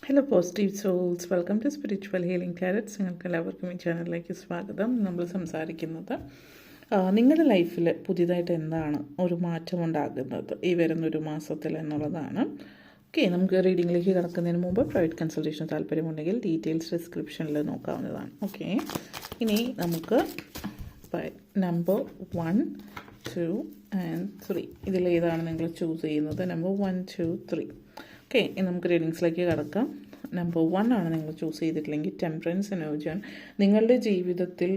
Hello positive souls, welcome to spiritual healing tarots. നിങ്ങൾക്ക് എല്ലാവർക്കും ഈ ചാനലിലേക്ക് സ്വാഗതം. നമ്മൾ സംസാരിക്കുന്നത് നിങ്ങളുടെ ലൈഫിൽ പുതിയതായിട്ട് എന്താണ് ഒരു മാറ്റം ഉണ്ടാകുന്നത് ഈ വരുന്നൊരു മാസത്തിൽ എന്നുള്ളതാണ്. ഓക്കെ, നമുക്ക് റീഡിങ്ങിലേക്ക് കിടക്കുന്നതിന് മുമ്പ് പ്രൈവറ്റ് കൺസൾട്ടേഷൻ താല്പര്യമുണ്ടെങ്കിൽ ഡീറ്റെയിൽസ് ഡിസ്ക്രിപ്ഷനിൽ നോക്കാവുന്നതാണ്. ഓക്കെ, ഇനി നമുക്ക് നമ്പർ 1, 2 and 3 ഇതിലേതാണ് നിങ്ങൾ ചൂസ് ചെയ്യുന്നത്? നമ്പർ 1, 2, 3. ഓക്കെ, ഇനി നമുക്ക് റീഡിങ്സിലേക്ക് കിടക്കാം. നമ്പർ 1 ആണ് നിങ്ങൾ ചൂസ് ചെയ്തിട്ടില്ലെങ്കിൽ ടെമ്പറൻസ് എനർജിയാണ്. നിങ്ങളുടെ ജീവിതത്തിൽ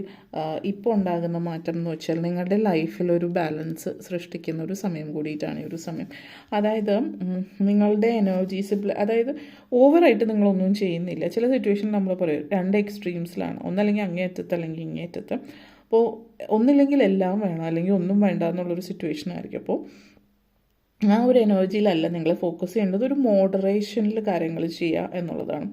ഇപ്പോൾ ഉണ്ടാകുന്ന മാറ്റം എന്ന് വെച്ചാൽ നിങ്ങളുടെ ലൈഫിലൊരു ബാലൻസ് സൃഷ്ടിക്കുന്ന ഒരു സമയം കൂടിയിട്ടാണ് ഈ ഒരു സമയം. അതായത് നിങ്ങളുടെ എനർജീസ്, അതായത് ഓവറായിട്ട് നിങ്ങളൊന്നും ചെയ്യുന്നില്ല. ചില സിറ്റുവേഷനിൽ നമ്മൾ പറയും 2 എക്സ്ട്രീംസിലാണ്, ഒന്നല്ലെങ്കിൽ അങ്ങേയറ്റത്ത് അല്ലെങ്കിൽ ഇങ്ങേയറ്റത്ത്. അപ്പോൾ ഒന്നില്ലെങ്കിൽ എല്ലാം വേണം അല്ലെങ്കിൽ ഒന്നും വേണ്ട എന്നുള്ളൊരു സിറ്റുവേഷൻ ആയിരിക്കും. അപ്പോൾ ആ ഒരു എനർജിയിലല്ല നിങ്ങൾ ഫോക്കസ് ചെയ്യേണ്ടത്, ഒരു മോഡറേഷനിൽ കാര്യങ്ങൾ ചെയ്യുക എന്നുള്ളതാണ്.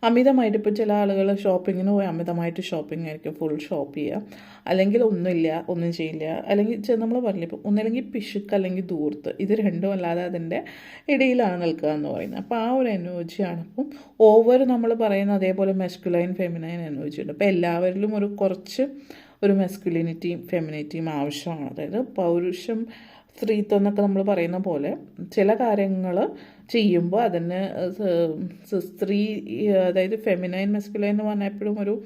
അമിതമായിട്ട് ഇപ്പോൾ ചില ആളുകൾ ഷോപ്പിങ്ങിന് പോയി അമിതമായിട്ട് ഷോപ്പിംഗ് ആയിരിക്കും, ഫുൾ ഷോപ്പ് ചെയ്യുക, അല്ലെങ്കിൽ ഒന്നും ചെയ്യില്ല, അല്ലെങ്കിൽ നമ്മൾ പറഞ്ഞില്ല ഇപ്പോൾ ഒന്നല്ലെങ്കിൽ പിശുക്ക് അല്ലെങ്കിൽ ദൂർത്ത്, ഇത് രണ്ടും അല്ലാതെ അതിൻ്റെ ഇടയിലാണ് നിൽക്കുക എന്ന് പറയുന്നത്. അപ്പോൾ ആ ഒരു എനർജിയാണ്. അപ്പം ഓവർ നമ്മൾ പറയുന്ന അതേപോലെ മെസ്കുലൈൻ ഫെമിനൈൻ എനർജി ഉണ്ട്. അപ്പോൾ എല്ലാവരിലും കുറച്ച് ഒരു മെസ്കുലിനിറ്റിയും ഫെമിനിറ്റിയും ആവശ്യമാണ്. അതായത് പൗരുഷം സ്ത്രീത്വം എന്നൊക്കെ നമ്മൾ പറയുന്ന പോലെ ചില കാര്യങ്ങൾ ചെയ്യുമ്പോൾ അതിന് സ്ത്രീ, അതായത് ഫെമിനൈൻ മെസ്കുലൈൻ എന്ന് പറഞ്ഞാൽ എപ്പോഴും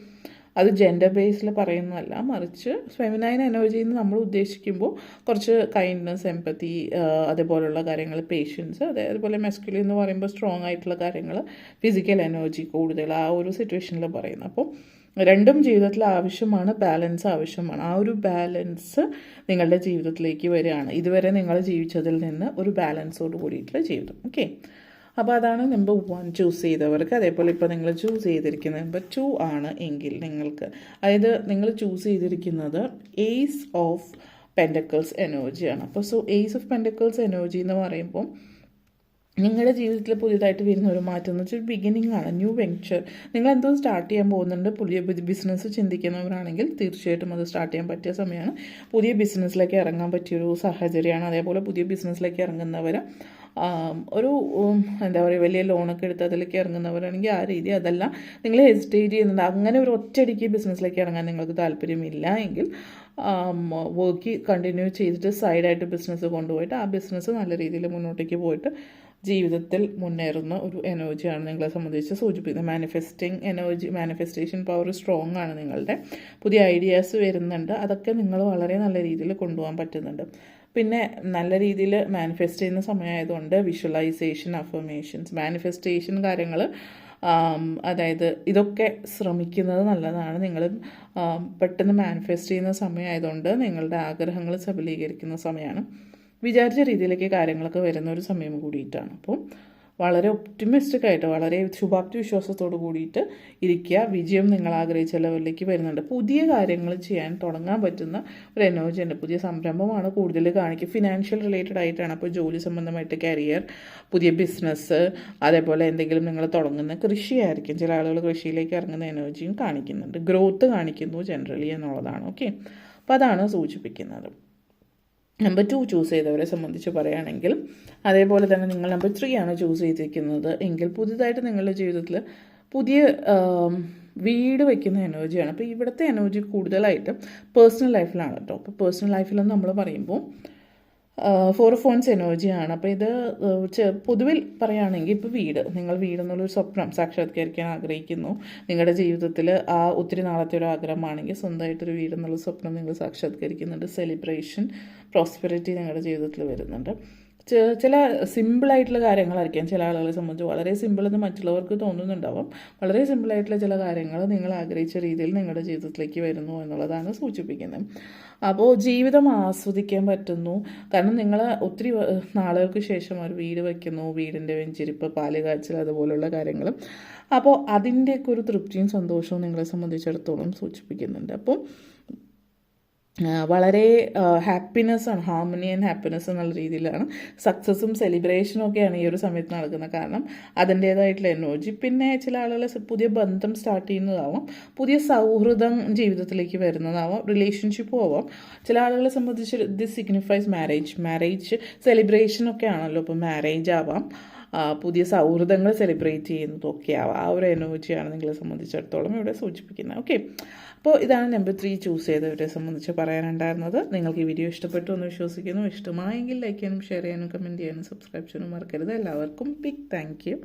അത് ജെൻഡർ ബേസിൽ പറയുന്നതല്ല, മറിച്ച് ഫെമിനൈൻ എനർജിയിൽ നിന്ന് നമ്മൾ ഉദ്ദേശിക്കുമ്പോൾ കുറച്ച് കൈൻഡ്നെസ്, എമ്പത്തി, അതേപോലുള്ള കാര്യങ്ങൾ, പേഷ്യൻസ്. അതേപോലെ മെസ്കുലിൻ എന്ന് പറയുമ്പോൾ സ്ട്രോങ് ആയിട്ടുള്ള കാര്യങ്ങൾ, ഫിസിക്കൽ എനർജി കൂടുതൽ ആ ഒരു സിറ്റുവേഷനിൽ പറയുന്നത്. അപ്പോൾ രണ്ടും ജീവിതത്തിൽ ആവശ്യമാണ്, ബാലൻസ് ആവശ്യമാണ്. ആ ഒരു ബാലൻസ് നിങ്ങളുടെ ജീവിതത്തിലേക്ക് വരികയാണ്. ഇതുവരെ നിങ്ങൾ ജീവിച്ചതിൽ നിന്ന് ഒരു ബാലൻസോട് കൂടിയിട്ടുള്ള ജീവിതം. ഓക്കെ, അപ്പോൾ അതാണ് നമ്പർ 1 ചൂസ് ചെയ്തവർക്ക്. അതേപോലെ ഇപ്പോൾ നിങ്ങൾ ചൂസ് ചെയ്തിരിക്കുന്നത് നമ്പർ 2 ആണ് എങ്കിൽ നിങ്ങൾക്ക്, അതായത് നിങ്ങൾ ചൂസ് ചെയ്തിരിക്കുന്നത് ഏസ് ഓഫ് പെൻറ്റക്കിൾസ് എനർജിയാണ്. അപ്പോൾ ഏസ് ഓഫ് പെൻറ്റക്കിൾസ് എനർജി എന്ന് പറയുമ്പോൾ നിങ്ങളുടെ ജീവിതത്തിൽ പുതിയതായിട്ട് വരുന്ന ഒരു മാറ്റം എന്ന് വെച്ചാൽ ബിഗിനിങ് ആണ്, ന്യൂ വെഞ്ചർ. നിങ്ങൾ എന്തോ സ്റ്റാർട്ട് ചെയ്യാൻ പോകുന്നുണ്ട്. പുതിയ ബിസിനസ് ചിന്തിക്കുന്നവരാണെങ്കിൽ തീർച്ചയായിട്ടും അത് സ്റ്റാർട്ട് ചെയ്യാൻ പറ്റിയ സമയമാണ്. പുതിയ ബിസിനസ്സിലേക്ക് ഇറങ്ങാൻ പറ്റിയൊരു സാഹചര്യമാണ്. അതേപോലെ പുതിയ ബിസിനസ്സിലേക്ക് ഇറങ്ങുന്നവർ എന്താ പറയുക, വലിയ ലോണൊക്കെ എടുത്ത് അതിലേക്ക് ഇറങ്ങുന്നവരാണെങ്കിൽ ആ രീതി. അതല്ല നിങ്ങൾ ഹെസിറ്റേറ്റ് ചെയ്യുന്നുണ്ട്, അങ്ങനെ ഒരു ഒറ്റയടിക്ക് ബിസിനസ്സിലേക്ക് ഇറങ്ങാൻ നിങ്ങൾക്ക് താല്പര്യമില്ല എങ്കിൽ വർക്ക് കണ്ടിന്യൂ ചെയ്തിട്ട് സൈഡായിട്ട് ബിസിനസ് കൊണ്ടുപോയിട്ട് ആ ബിസിനസ് നല്ല രീതിയിൽ മുന്നോട്ടേക്ക് പോയിട്ട് ജീവിതത്തിൽ മുന്നേറുന്ന ഒരു എനർജിയാണ് നിങ്ങളെ സംബന്ധിച്ച് സൂചിപ്പിക്കുന്നത്. Manifesting energy, manifestation power strong ആണ് നിങ്ങളുടെ. പുതിയ ഐഡിയാസ് വരുന്നുണ്ട്, അതൊക്കെ നിങ്ങൾ വളരെ നല്ല രീതിയിൽ കൊണ്ടുപോകാൻ പറ്റുന്നുണ്ട്. പിന്നെ നല്ല രീതിയിൽ മാനിഫെസ്റ്റ് ചെയ്യുന്ന സമയമായതുകൊണ്ട് വിഷ്വലൈസേഷൻ, അഫർമേഷൻസ്, മാനിഫെസ്റ്റേഷൻ കാര്യങ്ങൾ, അതായത് ഇതൊക്കെ ശ്രമിക്കുന്നത് നല്ലതാണ്. നിങ്ങൾ പെട്ടെന്ന് മാനിഫെസ്റ്റ് ചെയ്യുന്ന സമയമായതുകൊണ്ട് നിങ്ങളുടെ ആഗ്രഹങ്ങൾ സബലീകരിക്കുന്ന സമയമാണ്. വിചാരിച്ച രീതിയിലേക്ക് കാര്യങ്ങളൊക്കെ വരുന്ന ഒരു സമയം കൂടിയിട്ടാണ്. അപ്പം വളരെ ഒപ്റ്റിമിസ്റ്റിക് ആയിട്ട്, വളരെ ശുഭാപ്തി വിശ്വാസത്തോട് കൂടിയിട്ട് ഇരിക്കുക. വിജയം നിങ്ങൾ ആഗ്രഹിച്ച ലെവലിലേക്ക് വരുന്നുണ്ട്. പുതിയ കാര്യങ്ങൾ ചെയ്യാൻ തുടങ്ങാൻ പറ്റുന്ന ഒരു എനർജി ഉണ്ട്. പുതിയ സംരംഭമാണ് കൂടുതൽ കാണിക്കുക. ഫിനാൻഷ്യൽ റിലേറ്റഡ് ആയിട്ടാണ്. അപ്പോൾ ജോലി സംബന്ധമായിട്ട് കരിയർ, പുതിയ ബിസിനസ്, അതേപോലെ എന്തെങ്കിലും നിങ്ങൾ തുടങ്ങുന്ന കൃഷിയായിരിക്കും. ചില ആളുകൾ കൃഷിയിലേക്ക് ഇറങ്ങുന്ന എനർജിയും കാണിക്കുന്നുണ്ട്. ഗ്രോത്ത് കാണിക്കുന്നു ജനറലി എന്നുള്ളതാണ്. ഓക്കെ, അപ്പോൾ അതാണ് സൂചിപ്പിക്കുന്നത്. നമ്പർ 2 ചൂസ് ചെയ്തവരെ സംബന്ധിച്ച് പറയുകയാണെങ്കിൽ, അതേപോലെ തന്നെ നിങ്ങൾ നമ്പർ 3 ആണ് ചൂസ് ചെയ്തിരിക്കുന്നത് എങ്കിൽ പുതിയതായിട്ട് നിങ്ങളുടെ ജീവിതത്തിൽ പുതിയ വീട് വയ്ക്കുന്ന എനർജിയാണ്. അപ്പോൾ ഇവിടുത്തെ എനർജി കൂടുതലായിട്ടും പേഴ്സണൽ ലൈഫിലാണ് കേട്ടോ. അപ്പോൾ പേഴ്സണൽ ലൈഫിലെന്ന് നമ്മൾ പറയുമ്പോൾ 4 of Wands എനർജിയാണ്. അപ്പോൾ ഇത് പൊതുവിൽ പറയുകയാണെങ്കിൽ ഇപ്പോൾ നിങ്ങൾ വീടെന്നുള്ളൊരു സ്വപ്നം സാക്ഷാത്കരിക്കാൻ ആഗ്രഹിക്കുന്നു. നിങ്ങളുടെ ജീവിതത്തിൽ ഒത്തിരി നാളത്തെ ഒരു ആഗ്രഹമാണെങ്കിൽ സ്വന്തമായിട്ടൊരു വീടെന്നുള്ള സ്വപ്നം നിങ്ങൾ സാക്ഷാത്കരിക്കുന്നുണ്ട്. സെലിബ്രേഷൻ, പ്രോസ്പെറിറ്റി നിങ്ങളുടെ ജീവിതത്തിൽ വരുന്നുണ്ട്. ചില സിമ്പിളായിട്ടുള്ള കാര്യങ്ങളായിരിക്കാം ചില ആളുകളെ സംബന്ധിച്ച് വളരെ സിമ്പിളെന്ന് മറ്റുള്ളവർക്ക് തോന്നുന്നുണ്ടാവും. വളരെ സിമ്പിളായിട്ടുള്ള ചില കാര്യങ്ങൾ നിങ്ങൾ ആഗ്രഹിച്ച രീതിയിൽ നിങ്ങളുടെ ജീവിതത്തിലേക്ക് വരുന്നു എന്നുള്ളതാണ് സൂചിപ്പിക്കുന്നത്. അപ്പോൾ ജീവിതം ആസ്വദിക്കാൻ പറ്റുന്നു. കാരണം നിങ്ങൾ ഒത്തിരി നാളുകൾക്ക് ശേഷം ഒരു വീട് വയ്ക്കുന്നു, വീടിൻ്റെ വെഞ്ചിരിപ്പ്, പാല് കാച്ചൽ, അതുപോലുള്ള കാര്യങ്ങൾ. അപ്പോൾ അതിൻ്റെയൊക്കെ ഒരു തൃപ്തിയും സന്തോഷവും നിങ്ങളെ സംബന്ധിച്ചിടത്തോളം സൂചിപ്പിക്കുന്നുണ്ട്. അപ്പോൾ വളരെ ഹാപ്പിനെസ്സാണ്, ഹാർമണി ആൻഡ് ഹാപ്പിനെസ് എന്നുള്ള രീതിയിലാണ്. സക്സസ്സും സെലിബ്രേഷനും ഒക്കെയാണ് ഈ ഒരു സമയത്ത് നടക്കുന്നത്. കാരണം അതിൻ്റേതായിട്ടുള്ള എനർജി. പിന്നെ ചില ആളുകൾ പുതിയ ബന്ധം സ്റ്റാർട്ട് ചെയ്യുന്നതാവാം, പുതിയ സൗഹൃദം ജീവിതത്തിലേക്ക് വരുന്നതാവാം, റിലേഷൻഷിപ്പും ആവാം. ചില ആളുകളെ സംബന്ധിച്ച് ദിസ് സിഗ്നിഫൈസ് മാരേജ് സെലിബ്രേഷനൊക്കെ ആണല്ലോ. ഇപ്പോൾ മാരേജ് ആവാം, പുതിയ സൗഹൃദങ്ങൾ സെലിബ്രേറ്റ് ചെയ്യുന്നതൊക്കെ ആവാം. ആ ഒരു എനർജിയാണ് നിങ്ങളെ സംബന്ധിച്ചിടത്തോളം ഇവിടെ സൂചിപ്പിക്കുന്നത്. ഓക്കെ, അപ്പോൾ ഇതാണ് നമ്പർ 3 ചൂസ് ചെയ്തവരെ സംബന്ധിച്ച് പറയാനുണ്ടായിരുന്നത്. നിങ്ങൾക്ക് ഈ വീഡിയോ ഇഷ്ടപ്പെട്ടു എന്ന് വിശ്വസിക്കുന്നു. ഇഷ്ടമായെങ്കിൽ ലൈക്ക് ചെയ്യാനും ഷെയർ ചെയ്യാനും കമൻറ്റ് ചെയ്യാനും സബ്സ്ക്രൈബ് ചെയ്യാനും മറക്കരുത്. എല്ലാവർക്കും ബിഗ് താങ്ക് യു.